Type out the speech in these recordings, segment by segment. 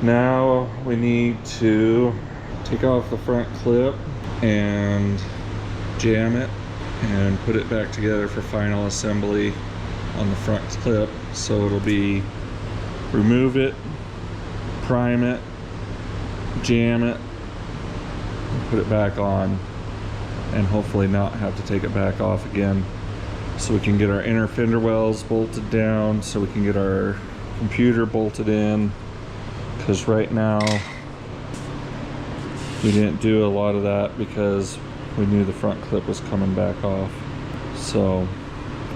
Now we need to take off the front clip and jam it and put it back together for final assembly on the front clip. So it'll be remove it, prime it, jam it, put it back on, and hopefully not have to take it back off again, so we can get our inner fender wells bolted down, so we can get our computer bolted in, because right now we didn't do a lot of that because we knew the front clip was coming back off. So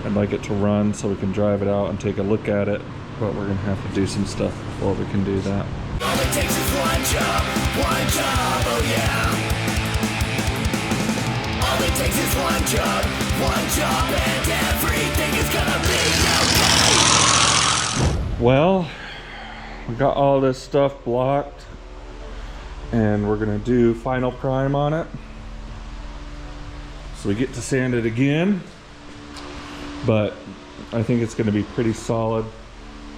I'd like it to run so we can drive it out and take a look at it, but we're gonna have to do some stuff before we can do that. All it takes is one job, oh yeah. All it takes is one job, and everything is gonna be okay. Well, we got all this stuff blocked, and we're gonna do final prime on it. So we get to sand it again, but I think it's gonna be pretty solid.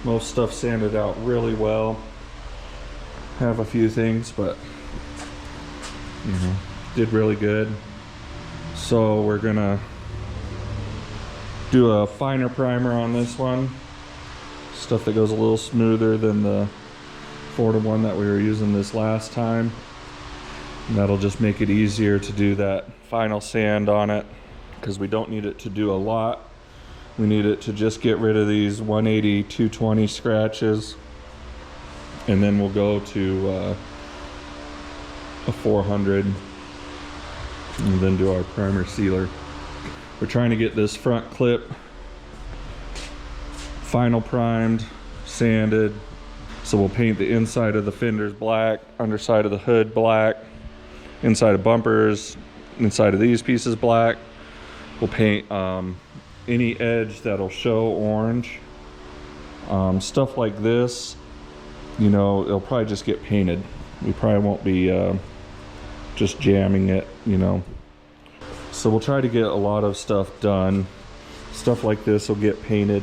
Most stuff sanded out really well. Have a few things, but you know, did really good. So we're gonna do a finer primer on this one. Stuff that goes a little smoother than the 4-to-1 that we were using this last time. And that'll just make it easier to do that final sand on it, because we don't need it to do a lot. We need it to just get rid of these 180, 220 scratches. And then we'll go to a 400 and then do our primer sealer. We're trying to get this front clip final primed, sanded. So we'll paint the inside of the fenders black, underside of the hood black, inside of bumpers, inside of these pieces black. We'll paint any edge that'll show orange. Stuff like this, you know, it'll probably just get painted. We probably won't be just jamming it, you know. So we'll try to get a lot of stuff done. Stuff like this will get painted.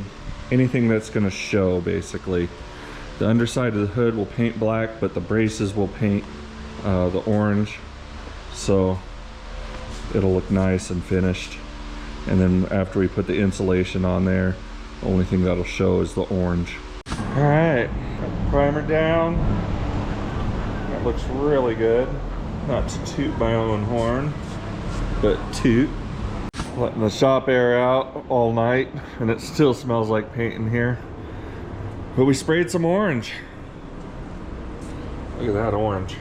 Anything that's gonna show, basically. The underside of the hood will paint black, but the braces will paint the orange. So it'll look nice and finished. And then after we put the insulation on there, the only thing that'll show is the orange. All right, got the primer down. That looks really good. Not to toot my own horn, but toot. Letting the shop air out all night, and it still smells like paint in here. But we sprayed some orange. Look at that orange.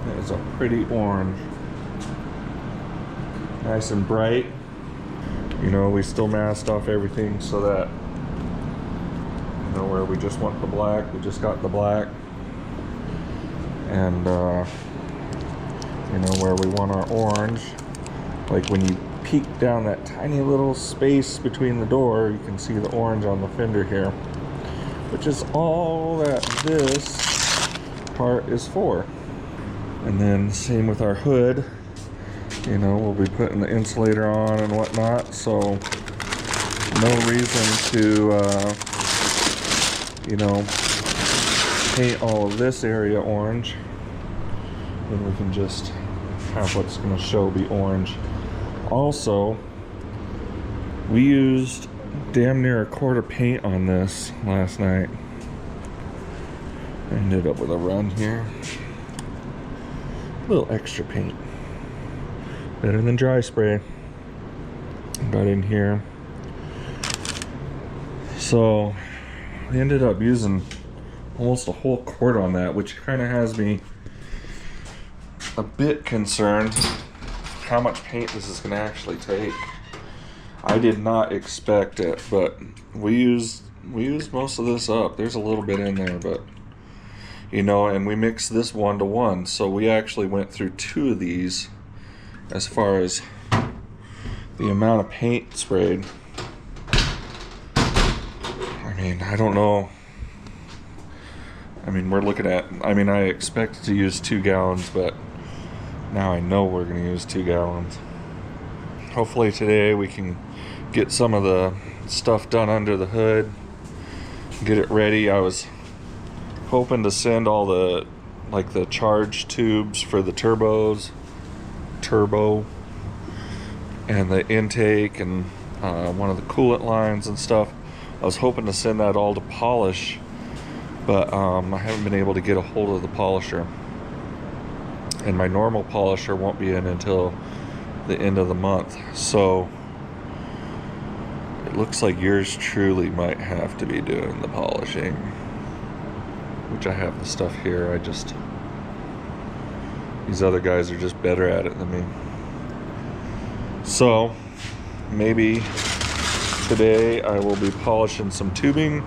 That is a pretty orange. Nice and bright. You know, we still masked off everything so that, you know, where we just want the black, we just got the black. And, you know, where we want our orange, like when you peek down that tiny little space between the door, you can see the orange on the fender here, which is all that this part is for. And then same with our hood. You know, we'll be putting the insulator on and whatnot, so no reason to, you know, paint all of this area orange. Then we can just have what's going to show be orange. Also, we used damn near a quart of paint on this last night. I ended up with a run here. A little extra paint. Better than dry spray. Got in here. So we ended up using almost a whole quart on that, which kind of has me a bit concerned how much paint this is going to actually take. I did not expect it, but we used most of this up. There's a little bit in there, but you know, and we mixed this 1-to-1, so we actually went through 2 of these as far as the amount of paint sprayed. I mean, I don't know. I mean, we're looking at, I mean, I expected to use 2 gallons, but now I know we're going to use 2 gallons. Hopefully today we can get some of the stuff done under the hood, get it ready. I was hoping to send all the the charge tubes for the turbo and the intake and one of the coolant lines and stuff. I was hoping to send that all to polish, but I haven't been able to get a hold of the polisher, and my normal polisher won't be in until the end of the month. So it looks like yours truly might have to be doing the polishing, which I have the stuff here. These other guys are just better at it than me. So maybe today I will be polishing some tubing,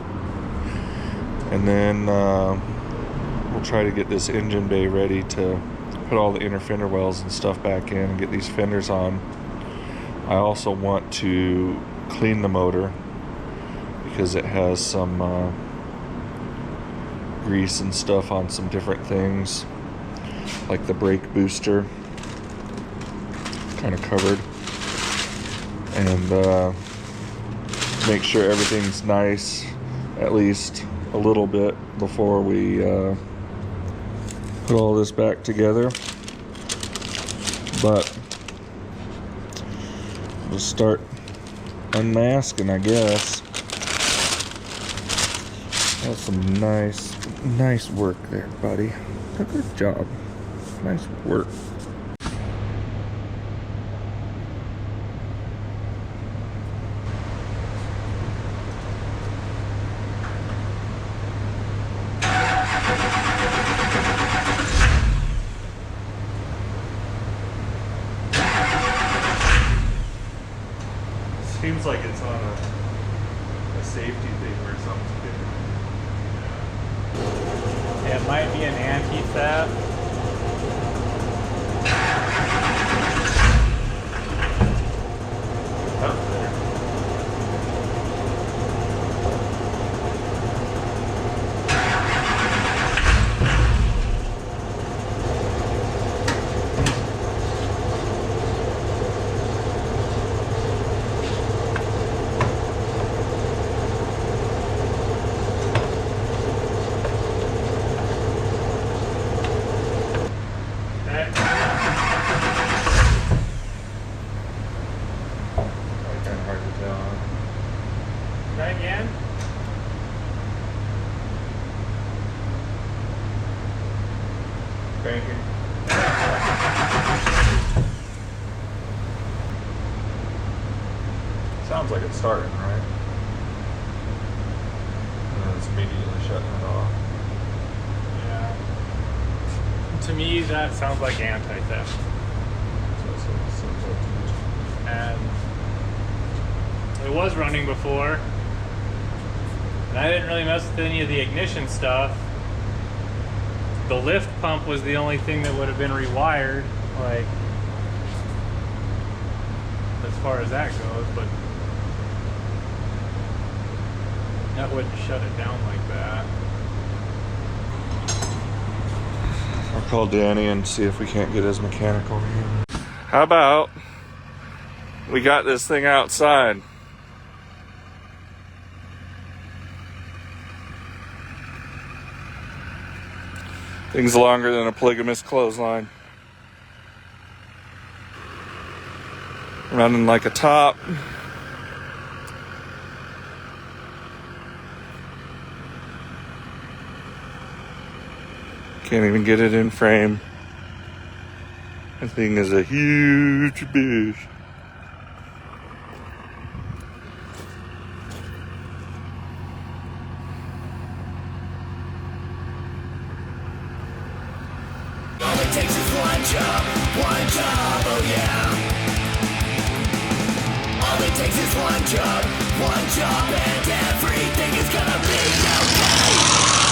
and then we'll try to get this engine bay ready to put all the inner fender wells and stuff back in and get these fenders on. I also want to clean the motor because it has some grease and stuff on some different things, like the brake booster kind of covered, and make sure everything's nice at least a little bit before we put all this back together. But we'll start unmasking, I guess. That's some nice work there, buddy. Good job. Nice work. Seems like it's on a safety thing or something. It might be an anti-theft. Up there. Try again. Banking. Sounds like it's starting, right? And then it's immediately shutting it off. Yeah. To me, that sounds like anti-theft. And it was running before, and I didn't really mess with any of the ignition stuff. The lift pump was the only thing that would have been rewired, like, as far as that goes, but that wouldn't shut it down like that. I'll call Danny and see if we can't get his mechanic over here. How about we got this thing outside? Thing's longer than a polygamous clothesline. Running like a top. Can't even get it in frame. That thing is a huge bitch. All it takes is one job, oh yeah. All it takes is one job, and everything is gonna be okay.